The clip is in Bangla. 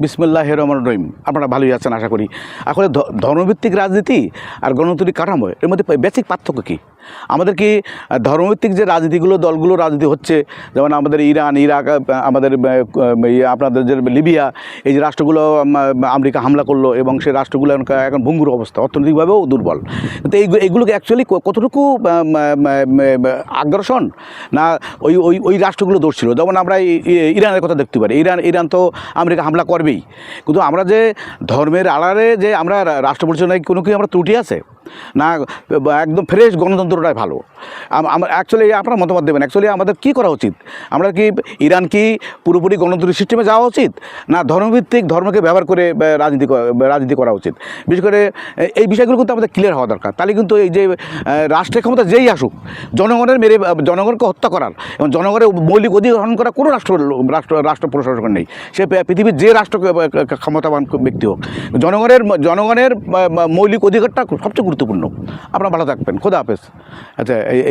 বিসমিল্লাহির রহমানির রহিম। আপনারা ভালোই আছেন আশা করি। আসলে ধর্মভিত্তিক রাজনীতি আর গণতান্ত্রিক কাঠামো এর মধ্যে বেসিক পার্থক্য কী? আমাদের কি ধর্মভিত্তিক যে রাজনীতিগুলো দলগুলো রাজনীতি হচ্ছে, যেমন আমাদের ইরান, ইরাক, আমাদের আপনাদের যে লিবিয়া, এই যে রাষ্ট্রগুলো আমেরিকা হামলা করলো এবং সেই রাষ্ট্রগুলো এখন ভঙ্গুর অবস্থা, অর্থনৈতিকভাবেও দুর্বল। তো এইগুলোকে অ্যাকচুয়ালি কতটুকু আগ্রাসন না ওই ওই ওই রাষ্ট্রগুলো দোষ ছিল? যেমন আমরা ইরানের কথা দেখতে পারি। ইরান তো আমেরিকা হামলা করবেই, কিন্তু আমরা যে ধর্মের আড়ালে যে আমরা রাষ্ট্র পরিচালনায় কোনো কি আমরা ত্রুটি আছে না? একদম ফ্রেশ গণতন্ত্রটাই ভালো। আমরা অ্যাকচুয়ালি আপনারা মতামত দেবেন, অ্যাকচুয়ালি আমাদের কী করা উচিত? আমরা কি ইরান কি পুরোপুরি গণতান্ত্রিক সিস্টেমে যাওয়া উচিত, না ধর্মভিত্তিক ধর্মকে ব্যবহার করে রাজনীতি করা উচিত? বিশেষ করে এই বিষয়গুলো কিন্তু আমাদের ক্লিয়ার হওয়া দরকার। তাহলে কিন্তু এই যে রাষ্ট্রের ক্ষমতা যেই আসুক, জনগণকে হত্যা করার এবং জনগণের মৌলিক অধিকার হরণ করা কোনো রাষ্ট্র প্রশাসন নেই। সে পৃথিবীর যে রাষ্ট্র ক্ষমতাবান ব্যক্তি হোক, জনগণের মৌলিক অধিকারটা সবচেয়ে গুরুত্বপূর্ণ। আপনারা ভালো থাকবেন। খোদা হাফেজ। আচ্ছা।